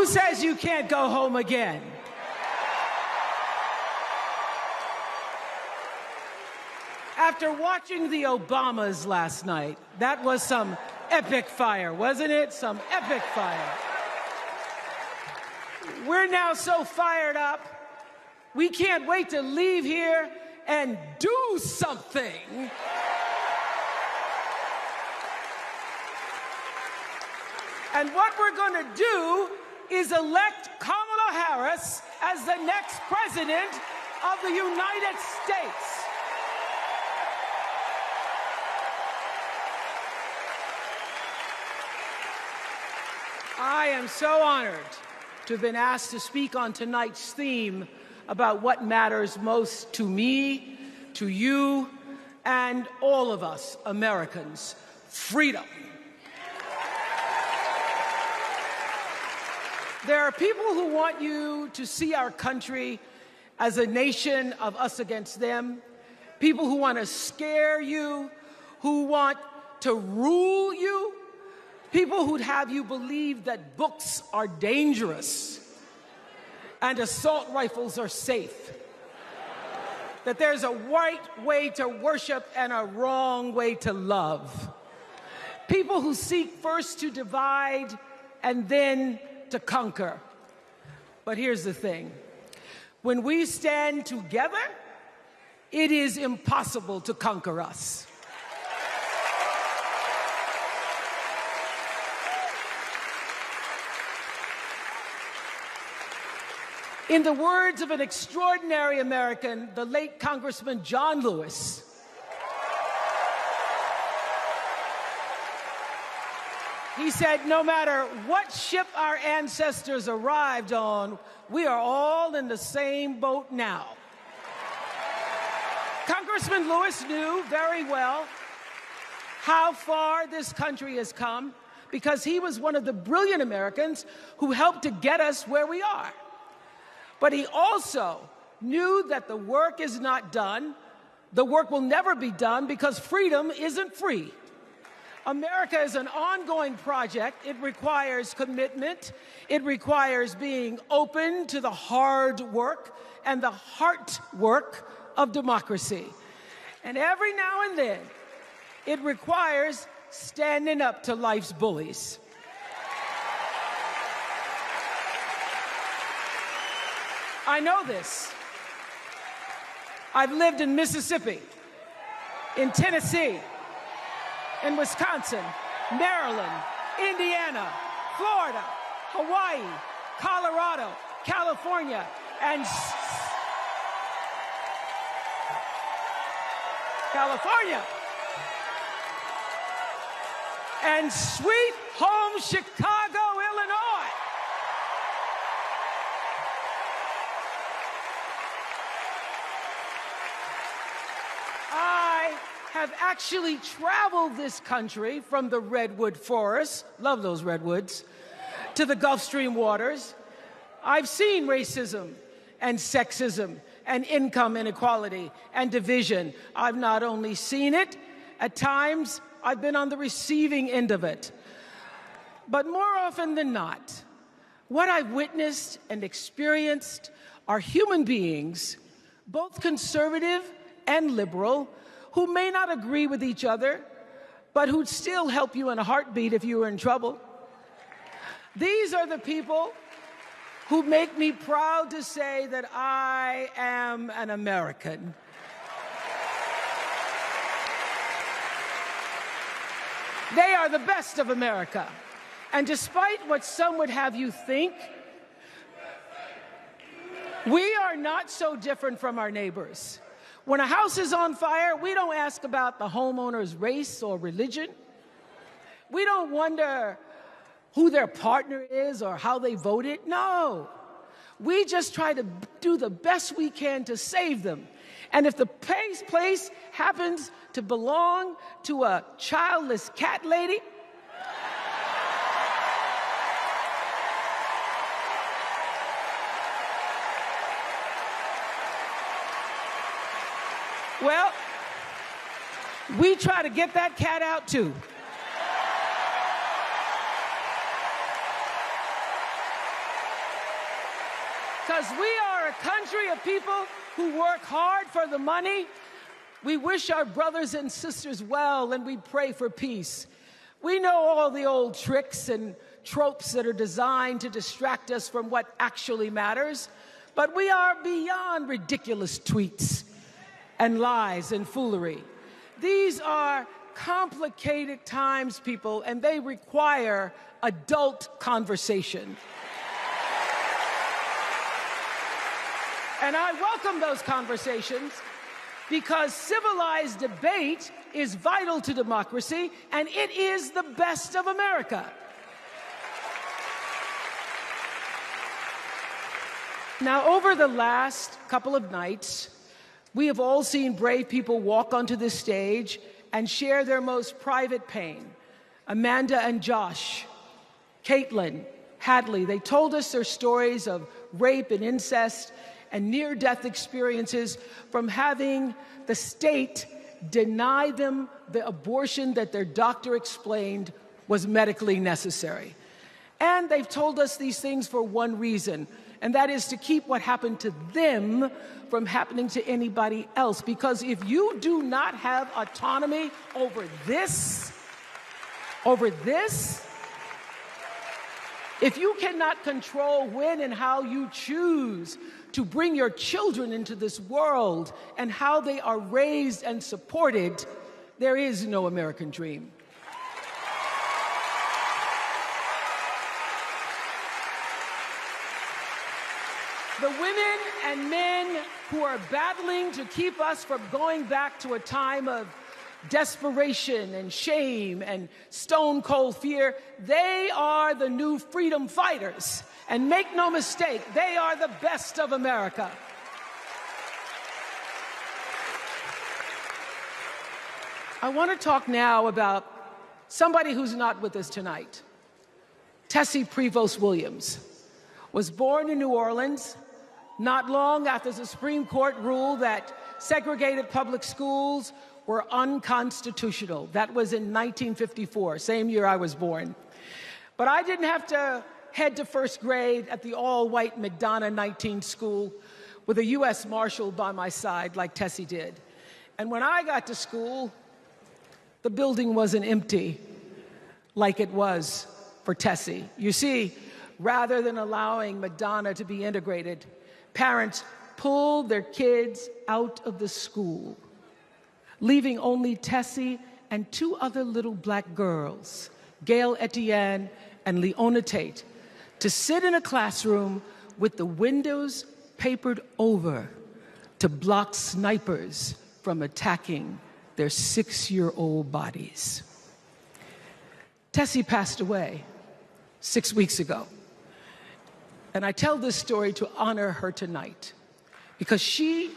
Who says you can't go home again? After watching the Obamas last night, that was some epic fire, wasn't it? Some epic fire. We're now so fired up, we can't wait to leave here and do something. And what we're going to do is elect Kamala Harris as the next president of the United States. I am so honored to have been asked to speak on tonight's theme about what matters most to me, to you, and all of us Americans: freedom. There are people who want you to see our country as a nation of us against them, people who want to scare you, who want to rule you, people who'd have you believe that books are dangerous and assault rifles are safe, that there's a right way to worship and a wrong way to love, people who seek first to divide and then to conquer. But here's the thing. When we stand together, it is impossible to conquer us. In the words of an extraordinary American, the late Congressman John Lewis, he said, no matter what ship our ancestors arrived on, we are all in the same boat now. Congressman Lewis knew very well how far this country has come because he was one of the brilliant Americans who helped to get us where we are. But he also knew that the work is not done. The work will never be done because freedom isn't free. America is an ongoing project. It requires commitment. It requires being open to the hard work and the heart work of democracy. And every now and then, it requires standing up to life's bullies. I know this. I've lived in Mississippi, in Tennessee, in Wisconsin, Maryland, Indiana, Florida, Hawaii, Colorado, California, and sweet home Chicago, Illinois. I have actually traveled this country from the redwood forests, love those redwoods, to the Gulf Stream waters. I've seen racism and sexism and income inequality and division. I've not only seen it, at times I've been on the receiving end of it. But more often than not, what I've witnessed and experienced are human beings, both conservative and liberal, who may not agree with each other, but who'd still help you in a heartbeat if you were in trouble. These are the people who make me proud to say that I am an American. They are the best of America. And despite what some would have you think, we are not so different from our neighbors. When a house is on fire, we don't ask about the homeowner's race or religion. We don't wonder who their partner is or how they voted. No. We just try to do the best we can to save them. And if the place happens to belong to a childless cat lady, well, we try to get that cat out too. because we are a country of people who work hard for the money. We wish our brothers and sisters well, and we pray for peace. We know all the old tricks and tropes that are designed to distract us from what actually matters, but we are beyond ridiculous tweets and lies and foolery. These are complicated times, people, and they require adult conversation. And I welcome those conversations because civilized debate is vital to democracy, and it is the best of America. Now, over the last couple of nights, we have all seen brave people walk onto this stage and share their most private pain. Amanda and Josh, Caitlin, Hadley, they told us their stories of rape and incest and near-death experiences from having the state deny them the abortion that their doctor explained was medically necessary. And they've told us these things for one reason, and that is to keep what happened to them from happening to anybody else. Because if you do not have autonomy over this, if you cannot control when and how you choose to bring your children into this world and how they are raised and supported, there is no American dream. The women and men who are battling to keep us from going back to a time of desperation and shame and stone cold fear, they are the new freedom fighters. And make no mistake, they are the best of America. I want to talk now about somebody who's not with us tonight. Tessie Prevost Williams was born in New Orleans not long after the Supreme Court ruled that segregated public schools were unconstitutional. That was in 1954, same year I was born. But I didn't have to head to first grade at the all-white McDonough 19 school with a U.S. Marshal by my side like Tessie did. And when I got to school, the building wasn't empty like it was for Tessie. You see, rather than allowing McDonough to be integrated, parents pulled their kids out of the school, leaving only Tessie and two other little black girls, Gail Etienne and Leona Tate, to sit in a classroom with the windows papered over to block snipers from attacking their 6-year-old bodies. Tessie passed away 6 weeks ago. And I tell this story to honor her tonight because she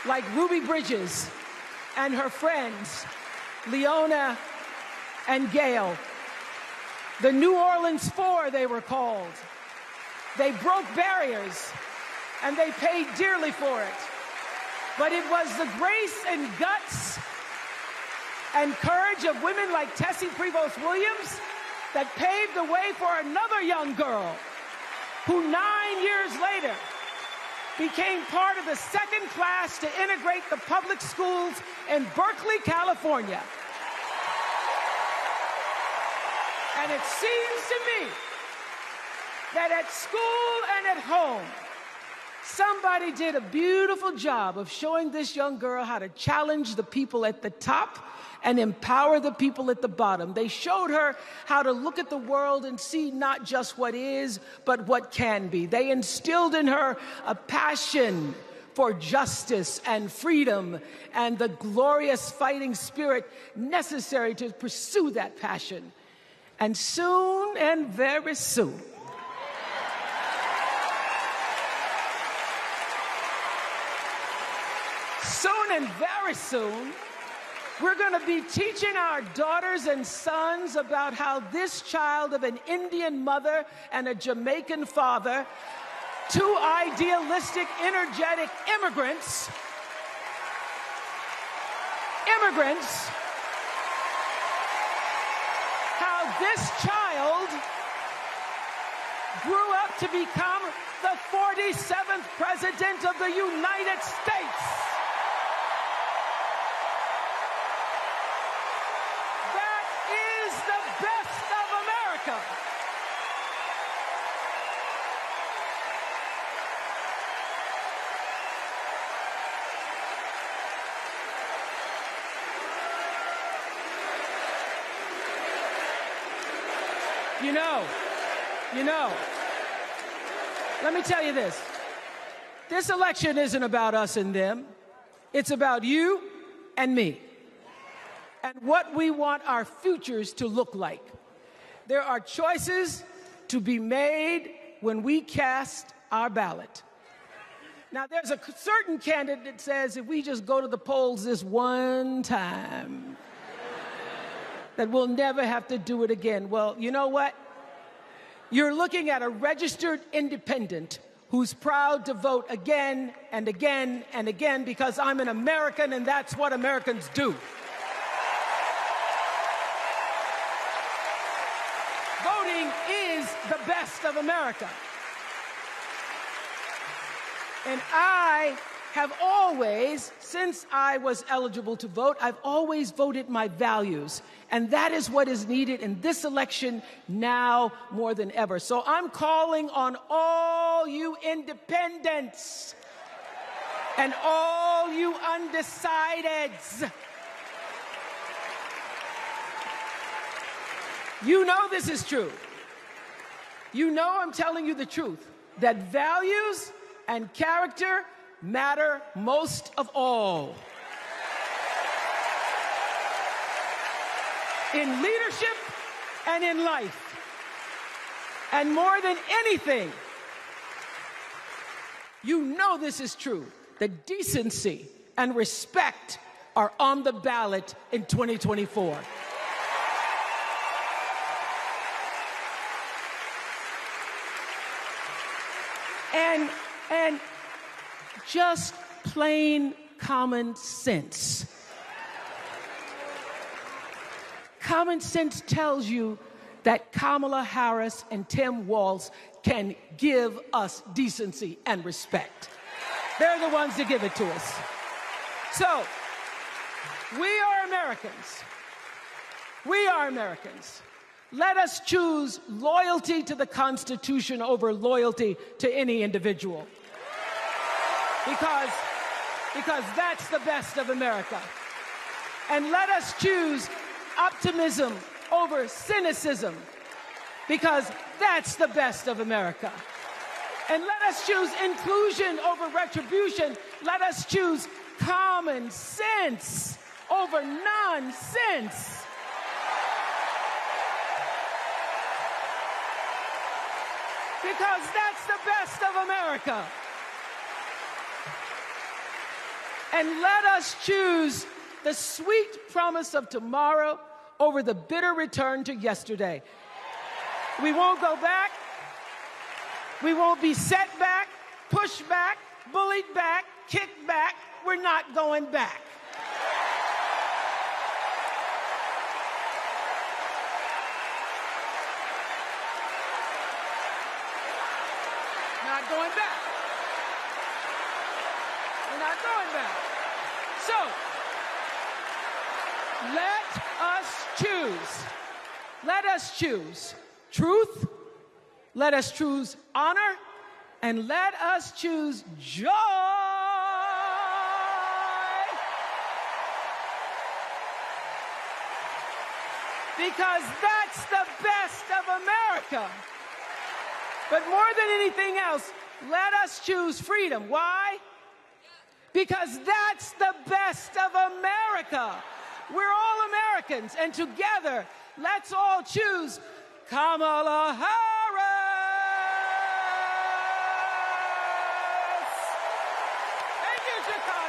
like Ruby Bridges and her friends, Leona and Gail, the New Orleans Four they were called. They broke barriers and they paid dearly for it. But it was the grace and guts and courage of women like Tessie Prevost Williams that paved the way for another young girl who 9 years later became part of the second class to integrate the public schools in Berkeley, California. And it seems to me that at school and at home, somebody did a beautiful job of showing this young girl how to challenge the people at the top and empower the people at the bottom. They showed her how to look at the world and see not just what is, but what can be. They instilled in her a passion for justice and freedom and the glorious fighting spirit necessary to pursue that passion. And soon, and very soon, and very soon, we're going to be teaching our daughters and sons about how this child of an Indian mother and a Jamaican father, two idealistic, energetic immigrants this child grew up to become the 47th President of the United States. That is the best of America. You know, let me tell you this. This election isn't about us and them. It's about you and me and what we want our futures to look like. There are choices to be made when we cast our ballot. Now, there's a certain candidate that says if we just go to the polls this one time, that we'll never have to do it again. Well, you know what? You're looking at a registered independent who's proud to vote again and again and again because I'm an American and that's what Americans do. Voting is the best of America. And I have always, since I was eligible to vote, I've always voted my values. And that is what is needed in this election now more than ever. So I'm calling on all you independents and all you undecideds. You know this is true. You know I'm telling you the truth, that values and character matter most of all. In leadership and in life. And more than anything, you know this is true, that decency and respect are on the ballot in 2024. And just plain common sense. Common sense tells you that Kamala Harris and Tim Walz can give us decency and respect. They're the ones that give it to us. So, we are Americans. We are Americans. Let us choose loyalty to the Constitution over loyalty to any individual. Because that's the best of America. And let us choose optimism over cynicism, because that's the best of America. And let us choose inclusion over retribution. Let us choose common sense over nonsense. Because that's the best of America. And let us choose the sweet promise of tomorrow over the bitter return to yesterday. We won't go back. We won't be set back, pushed back, bullied back, kicked back. We're not going back. Not going back. We're not going back. So, let us choose. Let us choose truth. Let us choose honor. And let us choose joy. Because that's the best of America. But more than anything else, let us choose freedom. Why? Because that's the best of America. We're all Americans, and together, let's all choose Kamala Harris. Thank you, Chicago.